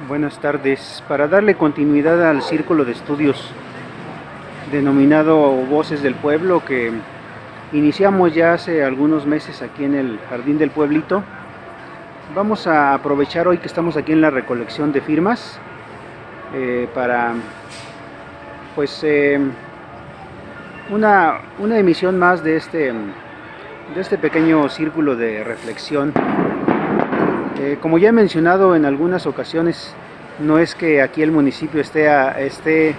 Buenas tardes. Para darle continuidad al círculo de estudios denominado Voces del Pueblo que iniciamos ya hace algunos meses aquí en el Jardín del Pueblito, vamos a aprovechar hoy que estamos aquí en la recolección de firmas para pues una emisión más de este pequeño círculo de reflexión. Como ya he mencionado en algunas ocasiones, no es que aquí el municipio esté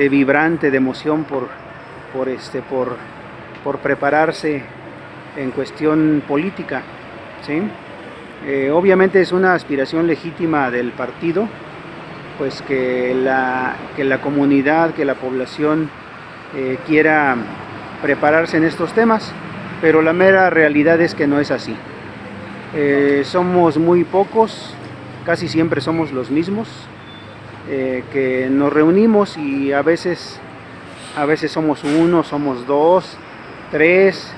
vibrante de emoción por prepararse en cuestión política, ¿sí? Obviamente es una aspiración legítima del partido, pues que la comunidad, que la población quiera prepararse en estos temas, pero la mera realidad es que no es así. Somos muy pocos, casi siempre somos los mismos, que nos reunimos y a veces somos uno, somos dos, tres,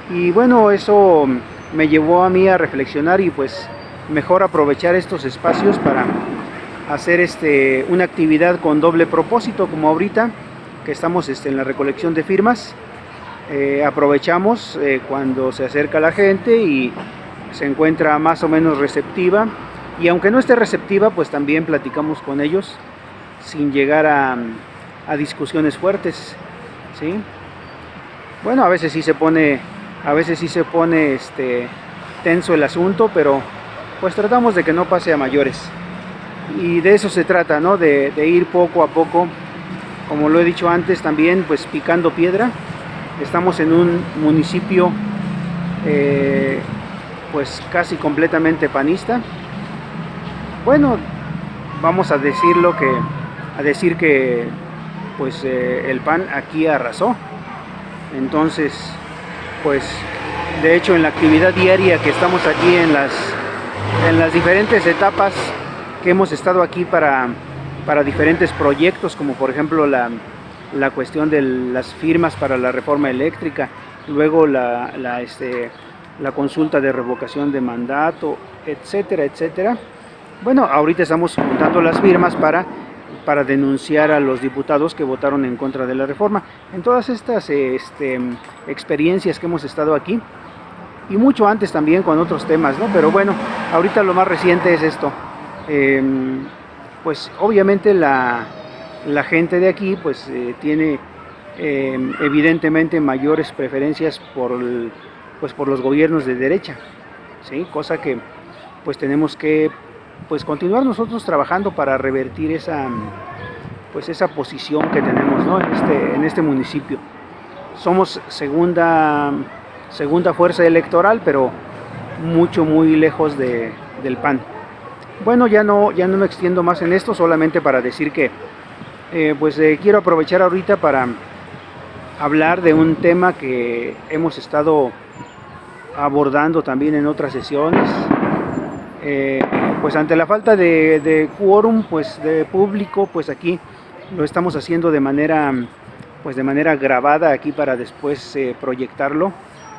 y bueno, eso me llevó a mí a reflexionar y pues mejor aprovechar estos espacios para hacer una actividad con doble propósito, como ahorita que estamos en la recolección de firmas. Aprovechamos cuando se acerca la gente y se encuentra más o menos receptiva, y aunque no esté receptiva, pues también platicamos con ellos sin llegar a discusiones fuertes, ¿sí? Bueno, a veces sí se pone tenso el asunto, pero pues tratamos de que no pase a mayores, y de eso se trata, ¿no? De ir poco a poco, como lo he dicho antes también, pues picando piedra. Estamos en un municipio pues casi completamente panista. Bueno, vamos a decir que pues el PAN aquí arrasó. Entonces, pues de hecho en la actividad diaria que estamos aquí en las diferentes etapas que hemos estado aquí para diferentes proyectos, como por ejemplo la cuestión de las firmas para la reforma eléctrica, luego la consulta de revocación de mandato, etcétera, etcétera. Bueno, ahorita estamos juntando las firmas para denunciar a los diputados que votaron en contra de la reforma. En todas estas experiencias que hemos estado aquí, y mucho antes también con otros temas, ¿no? Pero bueno, ahorita lo más reciente es esto. Pues obviamente la gente de aquí pues tiene evidentemente mayores preferencias por los gobiernos de derecha, ¿sí? Cosa que pues tenemos que pues continuar nosotros trabajando para revertir esa posición que tenemos, ¿no? en este municipio. Somos segunda fuerza electoral, pero muy lejos del PAN. Bueno, ya no me extiendo más en esto, solamente para decir que quiero aprovechar ahorita para hablar de un tema que hemos estado abordando también en otras sesiones. Pues ante la falta de quórum, pues de público, pues aquí lo estamos haciendo de manera grabada aquí para después proyectarlo,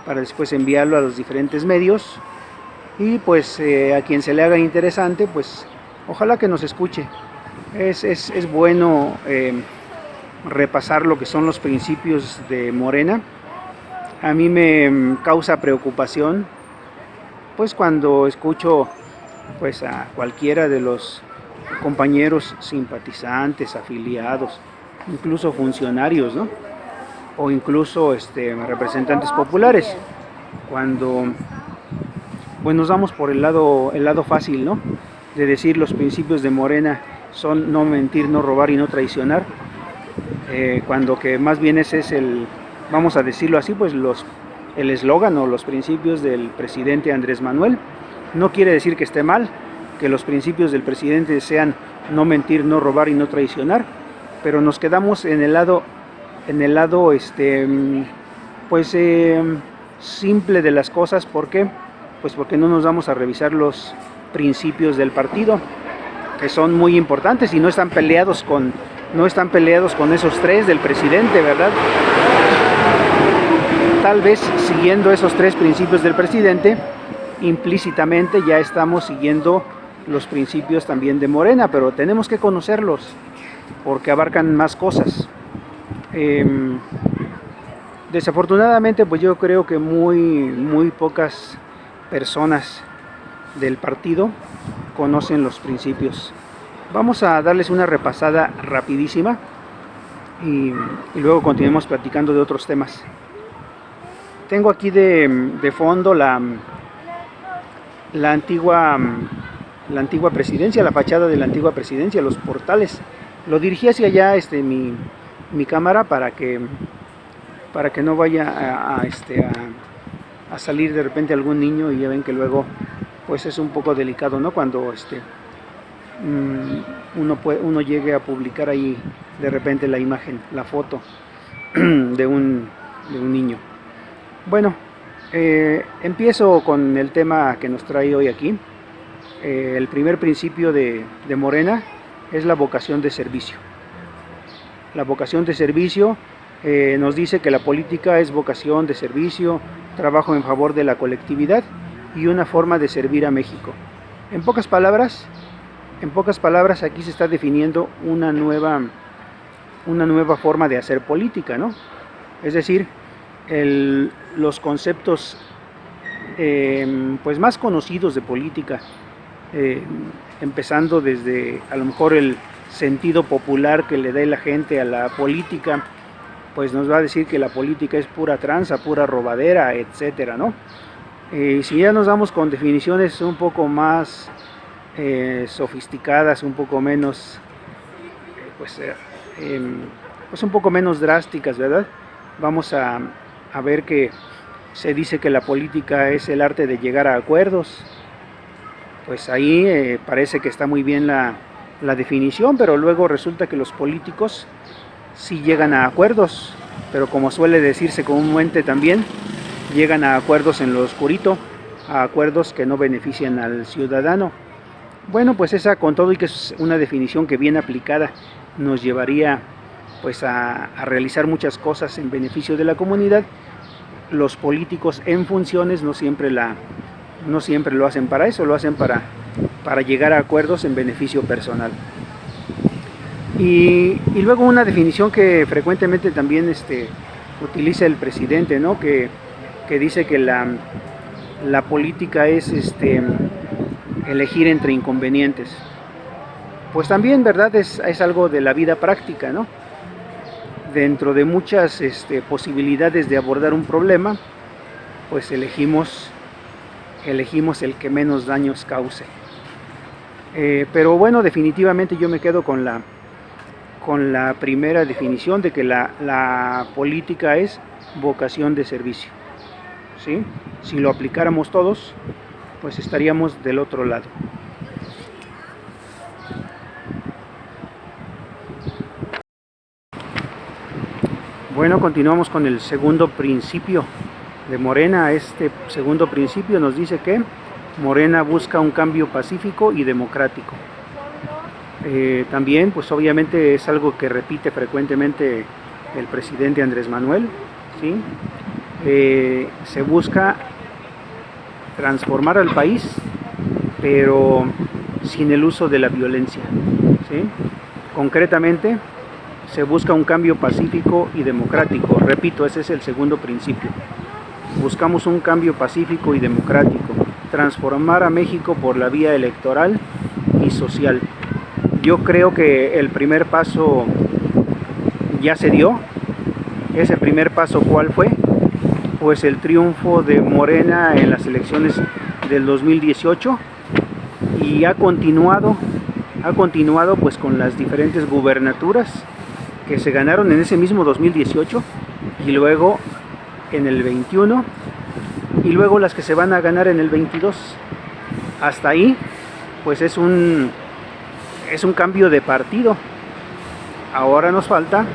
para después enviarlo a los diferentes medios, y pues a quien se le haga interesante, pues ojalá que nos escuche. Es bueno repasar lo que son los principios de Morena. A mí me causa preocupación pues cuando escucho pues a cualquiera de los compañeros simpatizantes, afiliados, incluso funcionarios, ¿no? O incluso representantes populares, cuando pues nos vamos por el lado fácil, ¿no? De decir los principios de Morena son no mentir, no robar y no traicionar, cuando que más bien ese es vamos a decirlo así, pues el eslogan o los principios del presidente Andrés Manuel. No quiere decir que esté mal que los principios del presidente sean no mentir, no robar y no traicionar, pero nos quedamos en el lado simple de las cosas. ¿Por qué? Pues porque no nos vamos a revisar los principios del partido, que son muy importantes y no están peleados con esos tres del presidente, ¿verdad? Tal vez siguiendo esos tres principios del presidente, implícitamente ya estamos siguiendo los principios también de Morena, pero tenemos que conocerlos porque abarcan más cosas. Desafortunadamente, pues yo creo que muy pocas personas del partido conocen los principios. Vamos a darles una repasada rapidísima y luego continuemos platicando de otros temas. Tengo aquí de fondo la antigua presidencia, la fachada de la antigua presidencia, los portales. Lo dirigí hacia allá mi cámara para que no vaya a salir de repente algún niño, y ya ven que luego pues es un poco delicado, ¿no? Cuando uno llegue a publicar ahí de repente la imagen, la foto de un niño. Bueno, empiezo con el tema que nos trae hoy aquí. El primer principio de Morena es la vocación de servicio. La vocación de servicio nos dice que la política es vocación de servicio, trabajo en favor de la colectividad y una forma de servir a México. En pocas palabras, aquí se está definiendo una nueva forma de hacer política, ¿no? Es decir, los conceptos pues más conocidos de política, empezando desde a lo mejor el sentido popular que le da la gente a la política, pues nos va a decir que la política es pura tranza, pura robadera, etcétera, ¿no? Si ya nos damos con definiciones un poco más sofisticadas, un poco menos pues un poco menos drásticas, ¿verdad? Vamos a ver que se dice que la política es el arte de llegar a acuerdos. Pues ahí parece que está muy bien la definición, pero luego resulta que los políticos sí llegan a acuerdos, pero como suele decirse comúnmente también, llegan a acuerdos en lo oscurito, a acuerdos que no benefician al ciudadano. Bueno, pues esa, con todo y que es una definición que bien aplicada nos llevaría pues a realizar muchas cosas en beneficio de la comunidad, los políticos en funciones no siempre lo hacen para eso, lo hacen para llegar a acuerdos en beneficio personal. Y luego una definición que frecuentemente también utiliza el presidente, ¿no? Que dice que la política es elegir entre inconvenientes. Pues también, ¿verdad? Es algo de la vida práctica, ¿no? Dentro de muchas posibilidades de abordar un problema, pues elegimos el que menos daños cause. Pero bueno, definitivamente yo me quedo con la primera definición de que la política es vocación de servicio, ¿sí? Si lo aplicáramos todos, pues estaríamos del otro lado. Bueno, continuamos con el segundo principio de Morena. Este segundo principio nos dice que Morena busca un cambio pacífico y democrático. También, pues obviamente es algo que repite frecuentemente el presidente Andrés Manuel, ¿sí? Se busca transformar al país, pero sin el uso de la violencia, ¿sí? Concretamente, se busca un cambio pacífico y democrático. Repito, ese es el segundo principio. Buscamos un cambio pacífico y democrático, transformar a México por la vía electoral y social. Yo creo que el primer paso ya se dio. Ese primer paso, ¿cuál fue? Pues el triunfo de Morena en las elecciones del 2018, y ha continuado pues con las diferentes gubernaturas que se ganaron en ese mismo 2018 y luego en el 21 y luego las que se van a ganar en el 22. Hasta ahí pues es un cambio de partido. Ahora nos falta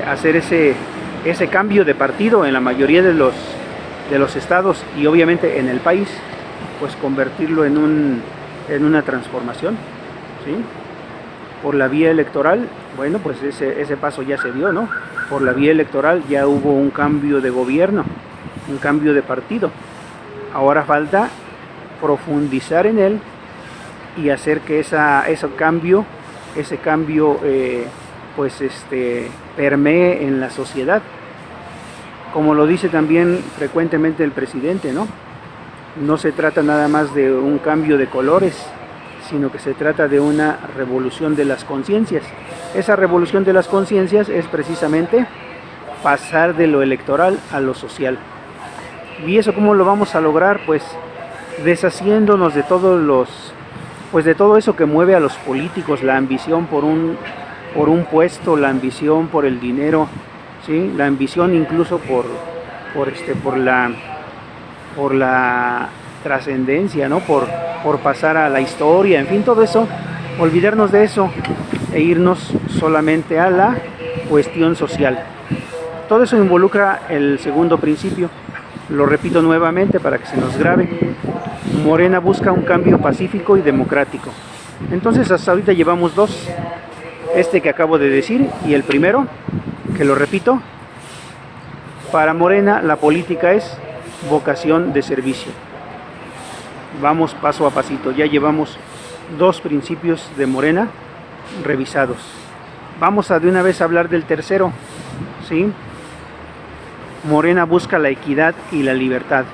hacer ese cambio de partido en la mayoría de los estados y obviamente en el país, pues convertirlo en una transformación, ¿sí? Por la vía electoral. Bueno, pues ese paso ya se dio, ¿no? Por la vía electoral ya hubo un cambio de gobierno, un cambio de partido. Ahora falta profundizar en él y hacer que ese cambio permee en la sociedad. Como lo dice también frecuentemente el presidente, ¿no? No se trata nada más de un cambio de colores, sino que se trata de una revolución de las conciencias. Esa revolución de las conciencias es precisamente pasar de lo electoral a lo social. ¿Y eso cómo lo vamos a lograr? Pues deshaciéndonos de de todo eso que mueve a los políticos, la ambición por un puesto, la ambición por el dinero, ¿sí? La ambición incluso por la trascendencia, ¿no? Por pasar a la historia, en fin, todo eso, olvidarnos de eso e irnos solamente a la cuestión social. Todo eso involucra el segundo principio. Lo repito nuevamente para que se nos grabe. Morena busca un cambio pacífico y democrático. Entonces hasta ahorita llevamos dos, este que acabo de decir y el primero, que lo repito. Para Morena la política es vocación de servicio. Vamos paso a pasito, ya llevamos dos principios de Morena revisados. Vamos a de una vez hablar del tercero, ¿sí? Morena busca la equidad y la libertad.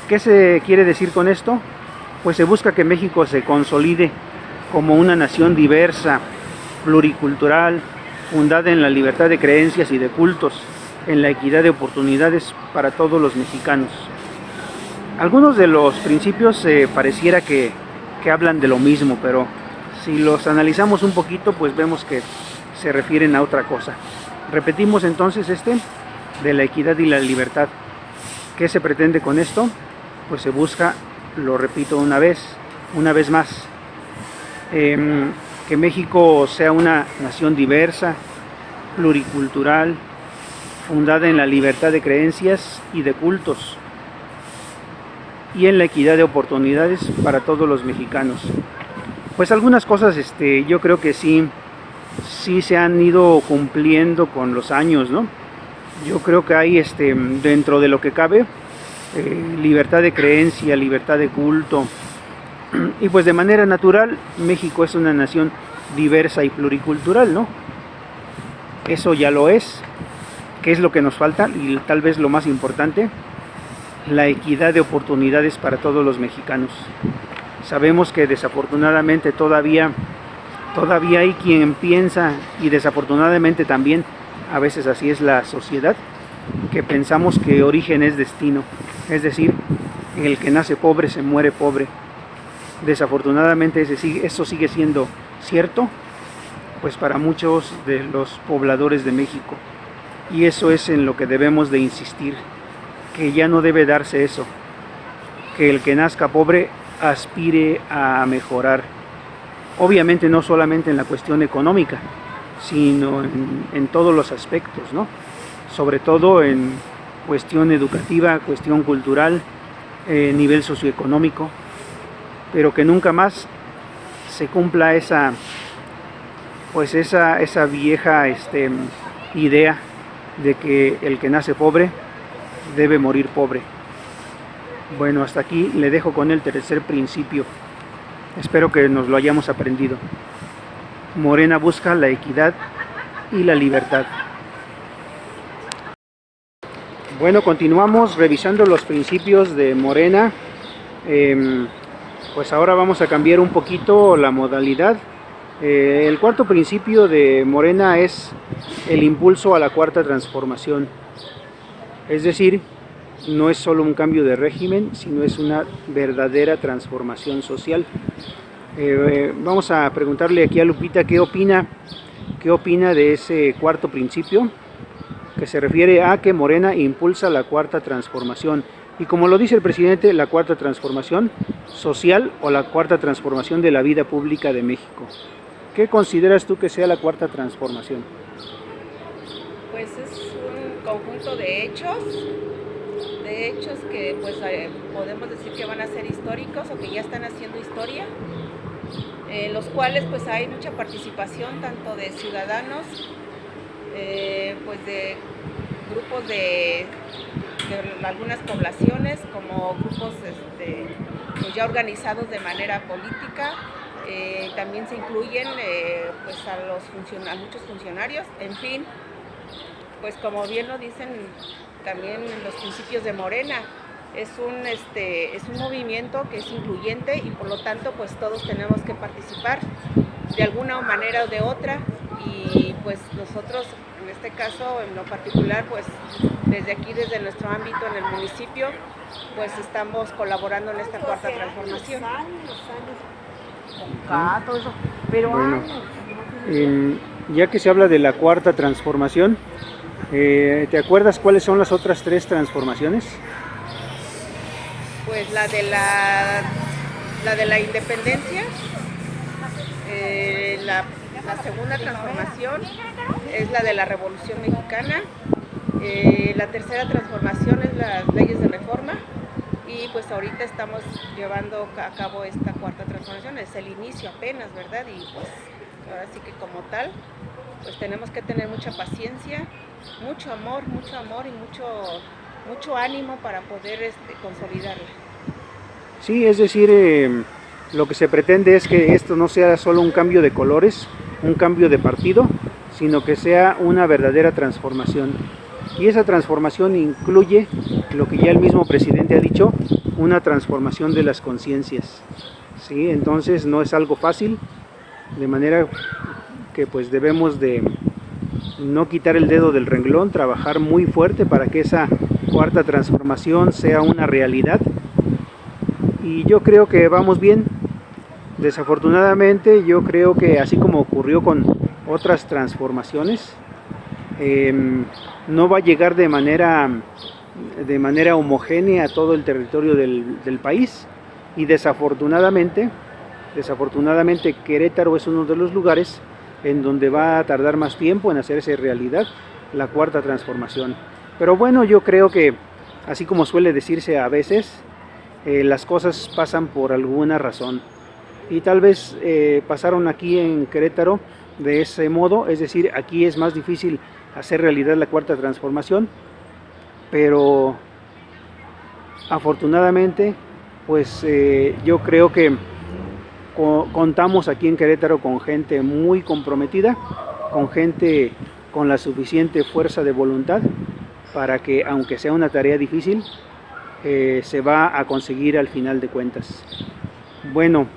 ¿Qué se quiere decir con esto? Pues se busca que México se consolide como una nación diversa, pluricultural, fundada en la libertad de creencias y de cultos, en la equidad de oportunidades para todos los mexicanos. Algunos de los principios pareciera que hablan de lo mismo, pero si los analizamos un poquito, pues vemos que se refieren a otra cosa. Repetimos entonces de la equidad y la libertad. ¿Qué se pretende con esto? Pues se busca, lo repito una vez más, que México sea una nación diversa, pluricultural, fundada en la libertad de creencias y de cultos, y en la equidad de oportunidades para todos los mexicanos. Pues algunas cosas yo creo que sí se han ido cumpliendo con los años, ¿no? Yo creo que hay dentro de lo que cabe libertad de creencia, libertad de culto, y pues de manera natural México es una nación diversa y pluricultural, ¿no? Eso ya lo es. ¿Qué es lo que nos falta? Y tal vez lo más importante, la equidad de oportunidades para todos los mexicanos. Sabemos que desafortunadamente todavía hay quien piensa, y desafortunadamente también a veces así es la sociedad, que pensamos que origen es destino, es decir, el que nace pobre se muere pobre. Desafortunadamente eso sigue siendo cierto, pues para muchos de los pobladores de México, y eso es en lo que debemos de insistir, que ya no debe darse eso, que el que nazca pobre aspire a mejorar, obviamente no solamente en la cuestión económica, sino en todos los aspectos, ¿no? Sobre todo en cuestión educativa, cuestión cultural, nivel socioeconómico, pero que nunca más se cumpla esa vieja idea de que el que nace pobre debe morir pobre. Bueno, hasta aquí le dejo con el tercer principio. Espero que nos lo hayamos aprendido. Morena busca la equidad y la libertad. Bueno, continuamos revisando los principios de Morena. Pues ahora vamos a cambiar un poquito la modalidad. El cuarto principio de Morena es el impulso a la cuarta transformación. Es decir, no es solo un cambio de régimen, sino es una verdadera transformación social. Vamos a preguntarle aquí a Lupita qué opina de ese cuarto principio, que se refiere a que Morena impulsa la cuarta transformación. Y como lo dice el presidente, la cuarta transformación social o la cuarta transformación de la vida pública de México. ¿Qué consideras tú que sea la cuarta transformación? Pues es un conjunto de hechos que pues podemos decir que van a ser históricos o que ya están haciendo historia, en los cuales pues hay mucha participación tanto de ciudadanos, pues de grupos de algunas poblaciones como grupos pues ya organizados de manera política. También se incluyen pues a muchos funcionarios, en fin, pues como bien lo dicen también los principios de Morena, es un movimiento que es incluyente y por lo tanto pues todos tenemos que participar de alguna manera o de otra, y pues nosotros en este caso en lo particular pues desde aquí, desde nuestro ámbito en el municipio, pues estamos colaborando en esta cuarta transformación. Todo eso. Pero bueno, ya que se habla de la cuarta transformación, ¿te acuerdas cuáles son las otras 3 transformaciones? Pues la de la independencia, la segunda transformación es la de la Revolución Mexicana, la tercera transformación es las leyes de reforma, y pues ahorita estamos llevando a cabo esta cuarta transformación, es el inicio apenas, ¿verdad? Y pues ahora sí que como tal, pues tenemos que tener mucha paciencia, mucho amor y mucho ánimo para poder consolidarla. Sí, es decir, lo que se pretende es que esto no sea solo un cambio de colores, un cambio de partido, sino que sea una verdadera transformación. Y esa transformación incluye lo que ya el mismo presidente ha dicho, una transformación de las conciencias. ¿Sí? Entonces no es algo fácil, de manera que pues debemos de no quitar el dedo del renglón, trabajar muy fuerte para que esa cuarta transformación sea una realidad. Y yo creo que vamos bien. Desafortunadamente yo creo que así como ocurrió con otras transformaciones, no va a llegar de manera homogénea a todo el territorio del país, y desafortunadamente Querétaro es uno de los lugares en donde va a tardar más tiempo en hacerse realidad la cuarta transformación. Pero bueno, yo creo que así como suele decirse a veces, las cosas pasan por alguna razón, y tal vez pasaron aquí en Querétaro de ese modo, es decir, aquí es más difícil hacer realidad la cuarta transformación, pero afortunadamente pues yo creo que contamos aquí en Querétaro con gente muy comprometida, con gente con la suficiente fuerza de voluntad para que, aunque sea una tarea difícil, se va a conseguir al final de cuentas. Bueno,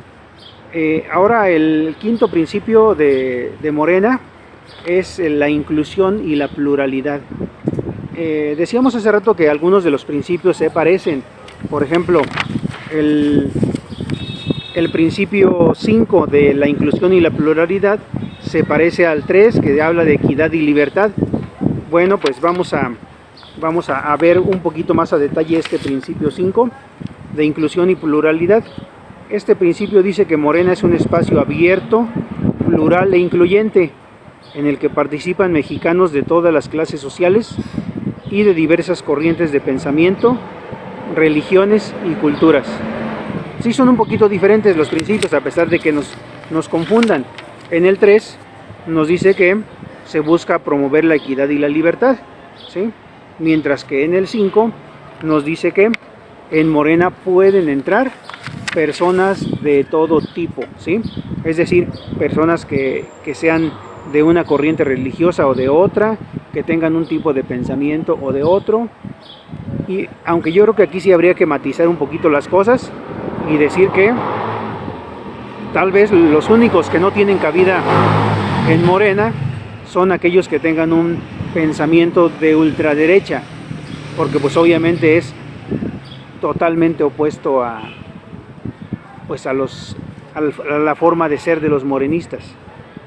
ahora el quinto principio de Morena es la inclusión y la pluralidad. Decíamos hace rato que algunos de los principios se parecen. Por ejemplo, el principio 5 de la inclusión y la pluralidad se parece al 3, que habla de equidad y libertad. Bueno, pues vamos a ver un poquito más a detalle este principio 5 de inclusión y pluralidad. Este principio dice que Morena es un espacio abierto, plural e incluyente, en el que participan mexicanos de todas las clases sociales y de diversas corrientes de pensamiento, religiones y culturas. Sí, son un poquito diferentes los principios, a pesar de que nos confundan. En el 3 nos dice que se busca promover la equidad y la libertad, ¿sí? Mientras que en el 5 nos dice que en Morena pueden entrar personas de todo tipo, ¿sí? Es decir, personas que sean de una corriente religiosa o de otra, que tengan un tipo de pensamiento o de otro. Y aunque yo creo que aquí sí habría que matizar un poquito las cosas y decir que tal vez los únicos que no tienen cabida en Morena son aquellos que tengan un pensamiento de ultraderecha, porque pues obviamente es totalmente opuesto a la forma de ser de los morenistas.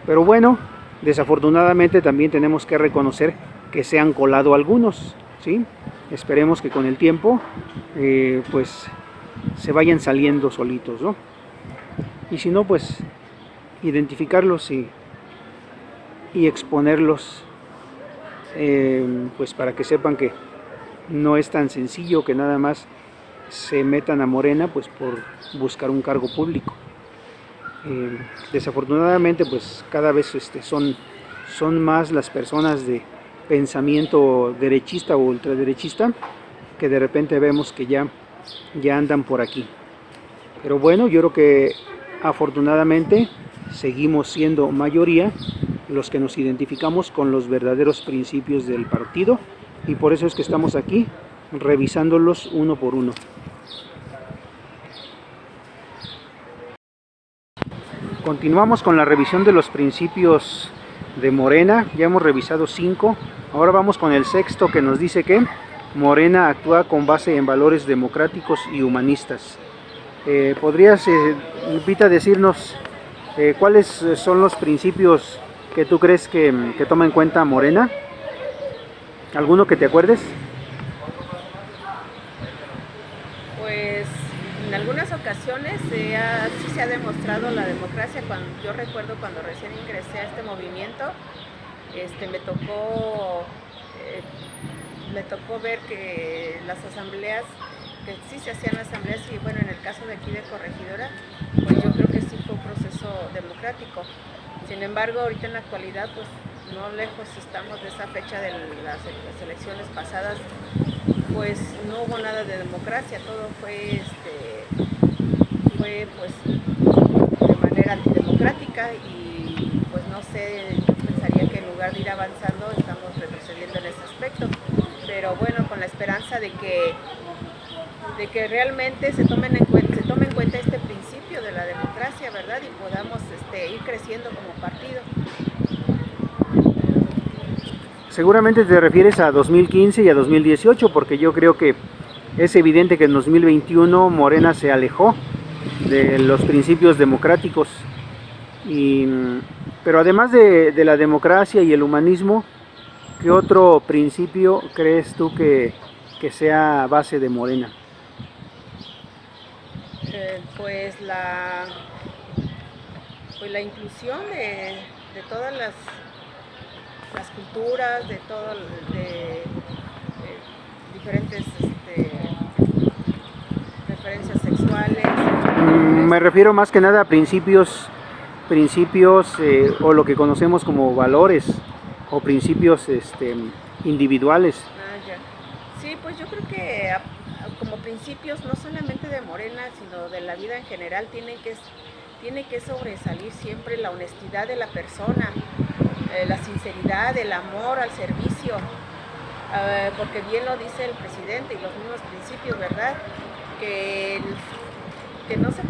Pero bueno, desafortunadamente también tenemos que reconocer que se han colado algunos, ¿sí? Esperemos que con el tiempo pues se vayan saliendo solitos, ¿no? Y si no, pues identificarlos y exponerlos, pues para que sepan que no es tan sencillo que nada más se metan a Morena pues por buscar un cargo público. Desafortunadamente pues cada vez son más las personas de pensamiento derechista o ultraderechista que de repente vemos que ya andan por aquí. Pero bueno, yo creo que afortunadamente seguimos siendo mayoría los que nos identificamos con los verdaderos principios del partido, y por eso es que estamos aquí revisándolos uno por uno. Continuamos con la revisión de los principios de Morena. Ya hemos revisado 5, ahora vamos con el sexto, que nos dice que Morena actúa con base en valores democráticos y humanistas. ¿Podrías, Lupita, decirnos cuáles son los principios que tú crees que toma en cuenta Morena? ¿Alguno que te acuerdes? Pues en algunas ocasiones sí se ha demostrado la democracia. Yo recuerdo cuando recién ingresé a este movimiento, me tocó ver que las asambleas, que sí se hacían asambleas, y bueno, en el caso de aquí de Corregidora, pues yo creo que sí fue un proceso democrático. Sin embargo, ahorita en la actualidad, pues no lejos estamos de esa fecha de las elecciones pasadas, pues no hubo nada de democracia, todo fue pues de manera antidemocrática, y pues no sé, yo pensaría que en lugar de ir avanzando estamos retrocediendo en ese aspecto. Pero bueno, con la esperanza de que realmente se tome en cuenta este principio de la democracia, ¿verdad? Y podamos ir creciendo como partido. Seguramente te refieres a 2015 y a 2018, porque yo creo que es evidente que en 2021 Morena se alejó de los principios democráticos. Pero además de la democracia y el humanismo, ¿qué otro principio crees tú que sea base de Morena? Pues la inclusión de todas las culturas, de diferentes preferencias sexuales. Me refiero más que nada a principios o lo que conocemos como valores o principios individuales. Ya. Sí, pues yo creo que como principios no solamente de Morena, sino de la vida en general, tiene que sobresalir siempre la honestidad de la persona, la sinceridad, el amor al servicio, porque bien lo dice el presidente y los mismos principios, ¿verdad? Que no se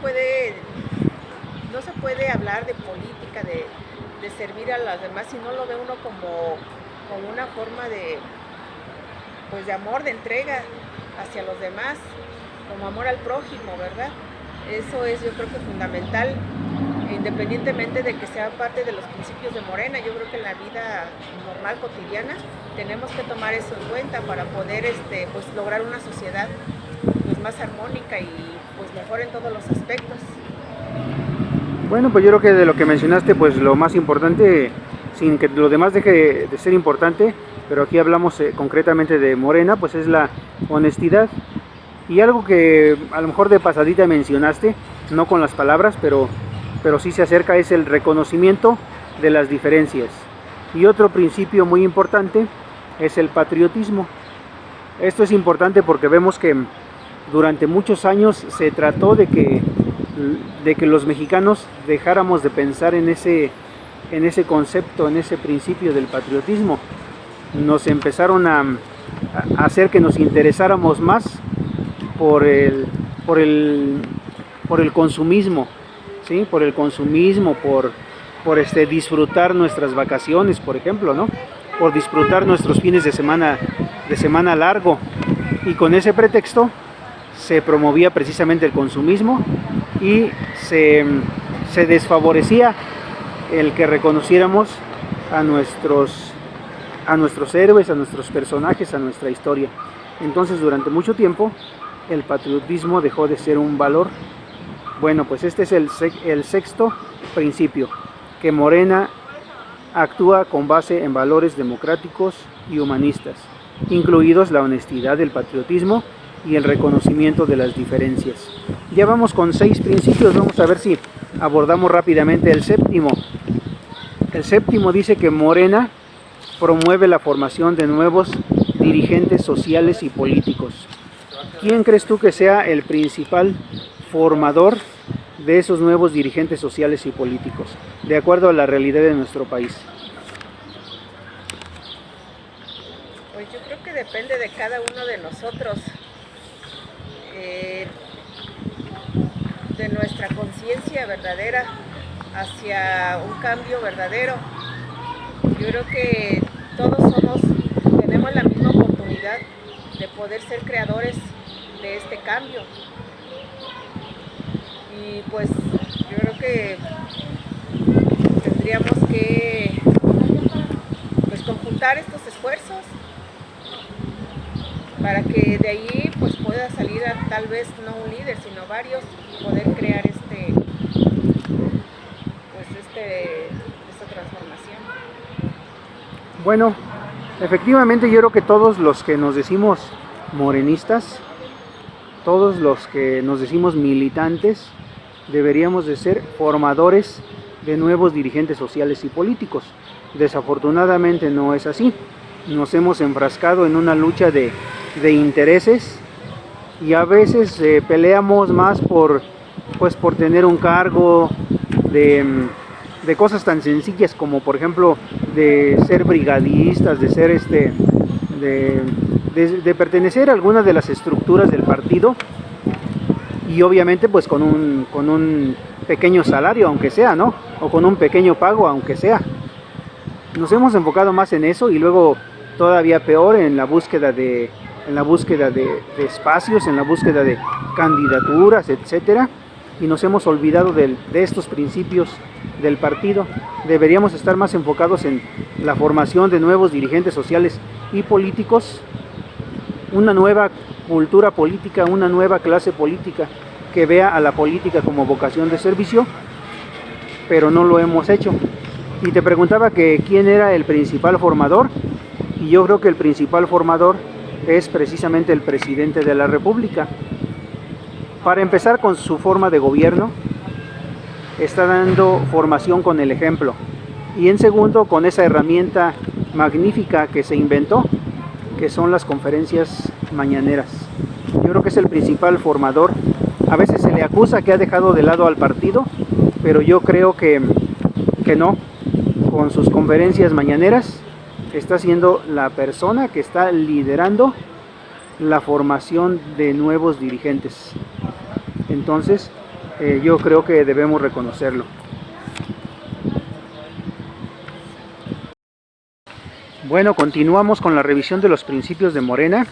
puede hablar de política, de servir a los demás, si no lo ve uno como una forma de amor, de entrega hacia los demás, como amor al prójimo, ¿verdad? Eso es, yo creo que fundamental, independientemente de que sea parte de los principios de Morena. Yo creo que en la vida normal, cotidiana, tenemos que tomar eso en cuenta para poder pues lograr una sociedad pues más armónica y pues mejor en todos los aspectos. Bueno, pues yo creo que de lo que mencionaste, pues lo más importante, sin que lo demás deje de ser importante, pero aquí hablamos concretamente de Morena, pues es la honestidad. Y algo que a lo mejor de pasadita mencionaste, no con las palabras, pero sí se acerca, es el reconocimiento de las diferencias. Y otro principio muy importante es el patriotismo. Esto es importante porque vemos que durante muchos años se trató de que los mexicanos dejáramos de pensar en ese concepto, en ese principio del patriotismo. Nos empezaron a hacer que nos interesáramos más por el consumismo, ¿sí? Por el consumismo, por disfrutar nuestras vacaciones, por ejemplo, ¿no? Por disfrutar nuestros fines de semana largo, y con ese pretexto se promovía precisamente el consumismo y se desfavorecía el que reconociéramos a nuestros héroes, a nuestros personajes, a nuestra historia. Entonces, durante mucho tiempo el patriotismo dejó de ser un valor. Bueno, pues este es el sexto principio, que Morena actúa con base en valores democráticos y humanistas, incluidos la honestidad, el patriotismo y el reconocimiento de las diferencias. Ya vamos con 6 principios, vamos a ver si abordamos rápidamente el séptimo. El séptimo dice que Morena promueve la formación de nuevos dirigentes sociales y políticos. ¿Quién crees tú que sea el principal formador de esos nuevos dirigentes sociales y políticos, de acuerdo a la realidad de nuestro país? Pues yo creo que depende de cada uno de nosotros, de nuestra conciencia verdadera hacia un cambio verdadero. Yo creo que todos tenemos la misma oportunidad de poder ser creadores de este cambio. Y pues yo creo que tendríamos que pues conjuntar estos esfuerzos para que de ahí pues pueda salir tal vez no un líder sino varios, poder crear esta transformación. Bueno, efectivamente yo creo que todos los que nos decimos morenistas, todos los que nos decimos militantes, deberíamos de ser formadores de nuevos dirigentes sociales y políticos. Desafortunadamente no es así. Nos hemos enfrascado en una lucha de intereses y a veces peleamos más por tener un cargo, de cosas tan sencillas como por ejemplo de ser brigadistas, de ser de pertenecer a alguna de las estructuras del partido, y obviamente pues con un pequeño salario aunque sea, ¿no? O con un pequeño pago aunque sea. Nos hemos enfocado más en eso y luego todavía peor en la búsqueda de espacios, en la búsqueda de candidaturas, etcétera, y nos hemos olvidado de estos principios del partido. Deberíamos estar más enfocados en la formación de nuevos dirigentes sociales y políticos, una nueva cultura política, una nueva clase política que vea a la política como vocación de servicio, pero no lo hemos hecho. Y te preguntaba que quién era el principal formador, y yo creo que el principal formador es precisamente el presidente de la República. Para empezar, con su forma de gobierno, está dando formación con el ejemplo. Y en segundo, con esa herramienta magnífica que se inventó, que son las conferencias mañaneras. Yo creo que es el principal formador. A veces se le acusa que ha dejado de lado al partido, pero yo creo que no. Con sus conferencias mañaneras está siendo la persona que está liderando la formación de nuevos dirigentes. Entonces, yo creo que debemos reconocerlo. Bueno, continuamos con la revisión de los principios de Morena.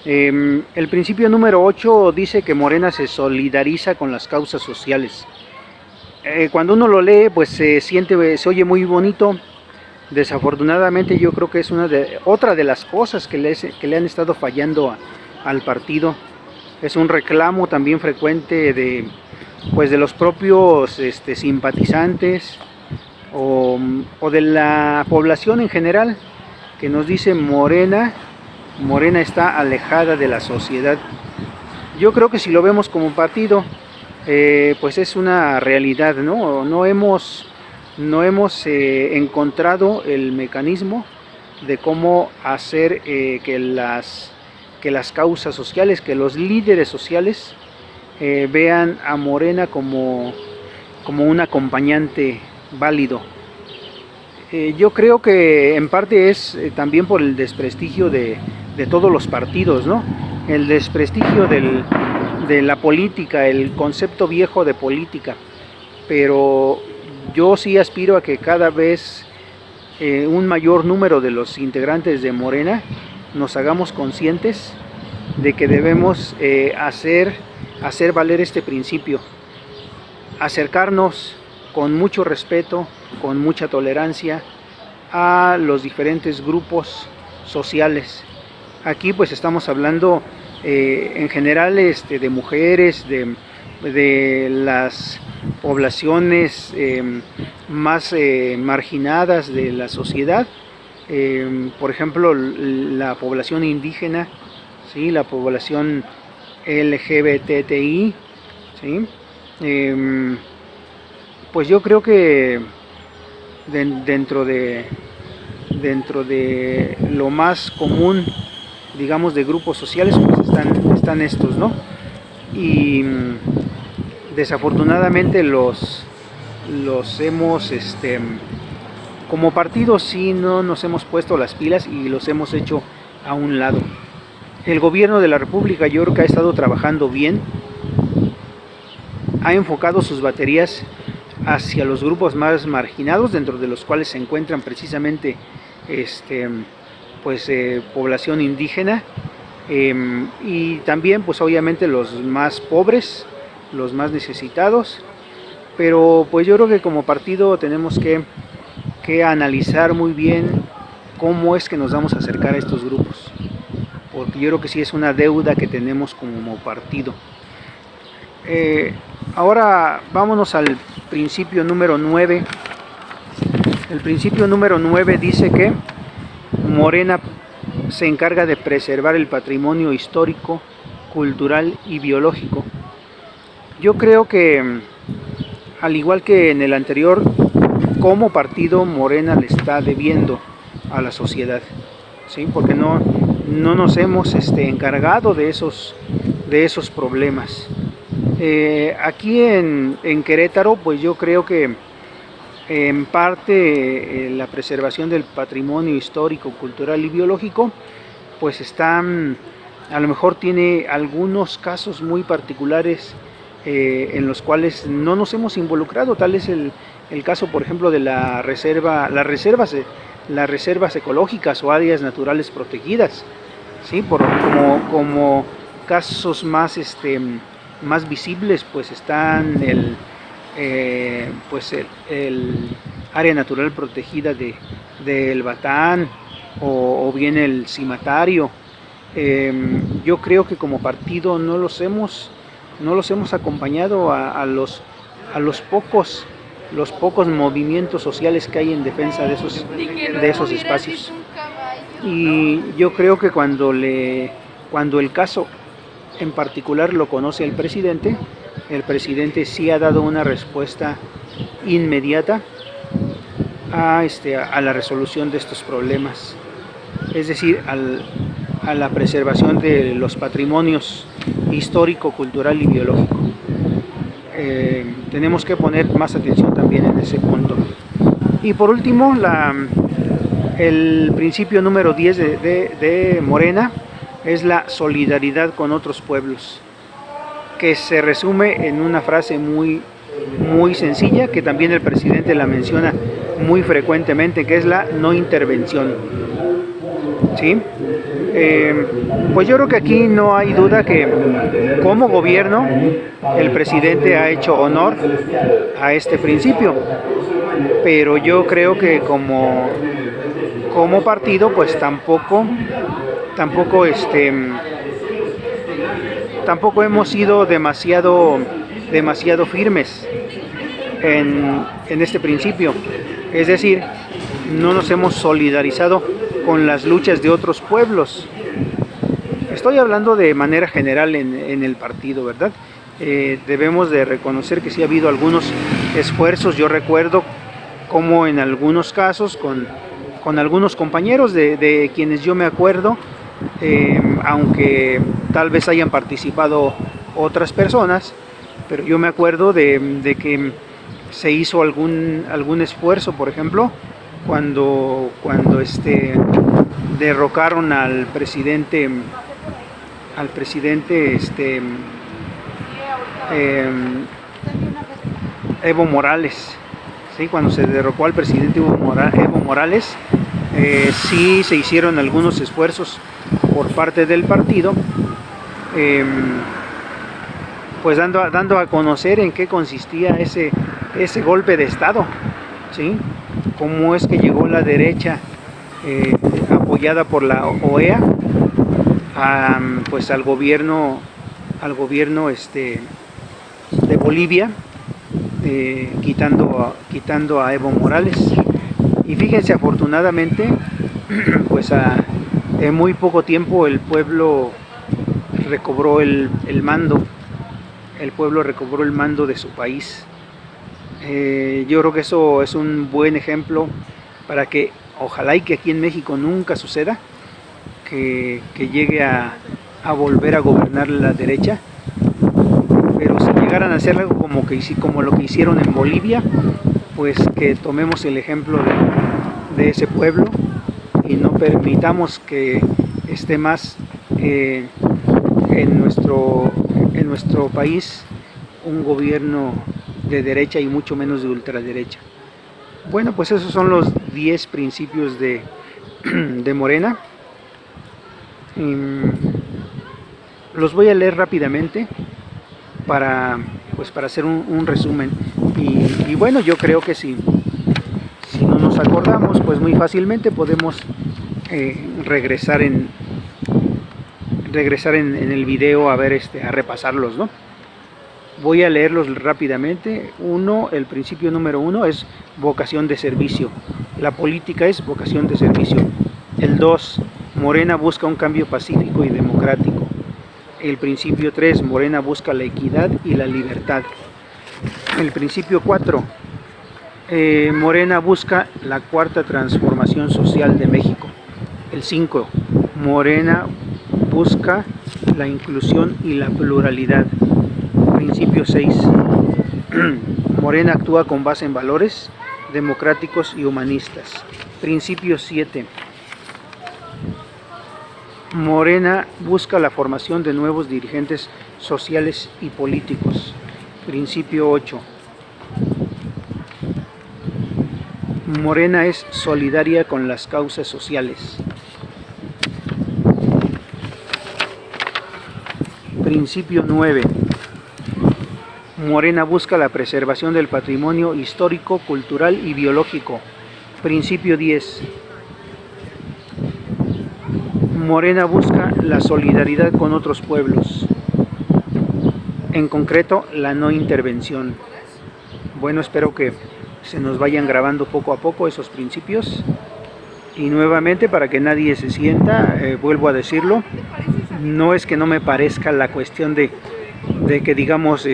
El principio número 8 dice que Morena se solidariza con las causas sociales. Cuando uno lo lee, pues se oye muy bonito. Desafortunadamente yo creo que es otra de las cosas que le han estado fallando al partido. Es un reclamo también frecuente de los propios simpatizantes o de la población en general, que nos dice Morena está alejada de la sociedad. Yo creo que si lo vemos como partido, pues es una realidad, ¿no? No hemos encontrado el mecanismo de cómo hacer que las causas sociales, que los líderes sociales vean a Morena como un acompañante válido. Yo creo que en parte es también por el desprestigio de todos los partidos, ¿no? El desprestigio de la política, el concepto viejo de política. Pero yo sí aspiro a que cada vez un mayor número de los integrantes de Morena nos hagamos conscientes de que debemos hacer valer este principio, acercarnos con mucho respeto, con mucha tolerancia a los diferentes grupos sociales. Aquí pues estamos hablando en general de mujeres, de las poblaciones más marginadas de la sociedad, por ejemplo la población indígena, ¿sí? La población LGBTI, ¿sí? Pues yo creo que dentro de lo más común digamos, de grupos sociales, pues están estos, ¿no? Y desafortunadamente los hemos, como partido sí no nos hemos puesto las pilas y los hemos hecho a un lado. El gobierno de la República, yo creo que ha estado trabajando bien, ha enfocado sus baterías hacia los grupos más marginados, dentro de los cuales se encuentran precisamente población indígena, y también pues obviamente los más pobres, los más necesitados. Pero pues yo creo que como partido tenemos que analizar muy bien cómo es que nos vamos a acercar a estos grupos, porque yo creo que sí es una deuda que tenemos como partido. Ahora vámonos al principio número 9. El principio número 9 dice que Morena se encarga de preservar el patrimonio histórico, cultural y biológico. Yo creo que, al igual que en el anterior, como partido Morena le está debiendo a la sociedad, ¿sí? Porque no nos hemos encargado de esos problemas. Aquí en Querétaro, pues yo creo que en parte la preservación del patrimonio histórico, cultural y biológico, pues a lo mejor tiene algunos casos muy particulares en los cuales no nos hemos involucrado. Tal es el caso, por ejemplo, de las reservas ecológicas o áreas naturales protegidas, ¿sí? Como casos más visibles, pues están el área natural protegida del Batán, o bien el Cimatario. Yo creo que como partido no los hemos acompañado a los pocos movimientos sociales que hay en defensa de esos espacios. Y yo creo que cuando el caso en particular lo conoce el presidente sí ha dado una respuesta inmediata a la resolución de estos problemas, es decir, a la preservación de los patrimonios histórico, cultural y biológico. Tenemos que poner más atención también en ese punto. Y por último, el principio número 10 de Morena es la solidaridad con otros pueblos, que se resume en una frase muy sencilla, que también el presidente la menciona muy frecuentemente, que es la no intervención, ¿sí? Pues yo creo que aquí no hay duda que como gobierno el presidente ha hecho honor a este principio, pero yo creo que como partido pues tampoco hemos sido demasiado firmes en este principio. Es decir, no nos hemos solidarizado con las luchas de otros pueblos. Estoy hablando de manera general en el partido, ¿verdad? Debemos de reconocer que sí ha habido algunos esfuerzos. Yo recuerdo como en algunos casos con algunos compañeros de quienes yo me acuerdo, aunque tal vez hayan participado otras personas, pero yo me acuerdo de que se hizo algún esfuerzo, por ejemplo, cuando derrocaron al presidente Evo Morales, ¿sí? Cuando se derrocó al presidente Evo Morales, sí se hicieron algunos esfuerzos por parte del partido, pues dando a conocer en qué consistía ese golpe de Estado, ¿sí? Cómo es que llegó la derecha, apoyada por la OEA, pues al gobierno de Bolivia, quitando a Evo Morales. Y fíjense, afortunadamente, pues en muy poco tiempo el pueblo recobró el mando. El pueblo recobró el mando de su país. Yo creo que eso es un buen ejemplo para que ojalá y que aquí en México nunca suceda, que llegue a volver a gobernar la derecha, pero si llegaran a hacer algo como lo que hicieron en Bolivia, pues que tomemos el ejemplo de ese pueblo y no permitamos que esté más en nuestro país un gobierno de derecha y mucho menos de ultraderecha. Bueno, pues esos son los 10 principios de Morena. Los voy a leer rápidamente para hacer un resumen. Y bueno, yo creo que si no nos acordamos, pues muy fácilmente podemos regresar en el video a ver, a repasarlos, ¿no? Voy a leerlos rápidamente. El principio número 1 es vocación de servicio. La política es vocación de servicio. El 2, Morena busca un cambio pacífico y democrático. El principio 3, Morena busca la equidad y la libertad. El principio 4, Morena busca la cuarta transformación social de México. El 5, Morena busca la inclusión y la pluralidad. Principio 6, Morena actúa con base en valores democráticos y humanistas. Principio 7, Morena busca la formación de nuevos dirigentes sociales y políticos. Principio 8, Morena es solidaria con las causas sociales. Principio 9, Morena busca la preservación del patrimonio histórico, cultural y biológico. Principio 10, Morena busca la solidaridad con otros pueblos, en concreto la no intervención. Bueno, espero que se nos vayan grabando poco a poco esos principios. Y nuevamente, para que nadie se sienta, vuelvo a decirlo, no es que no me parezca la cuestión de que digamos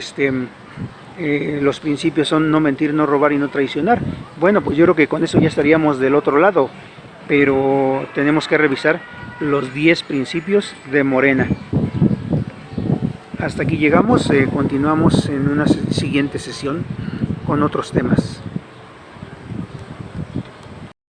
los principios son no mentir, no robar y no traicionar. Bueno, pues yo creo que con eso ya estaríamos del otro lado, pero tenemos que revisar los 10 principios de Morena. Hasta aquí llegamos, continuamos en una siguiente sesión con otros temas.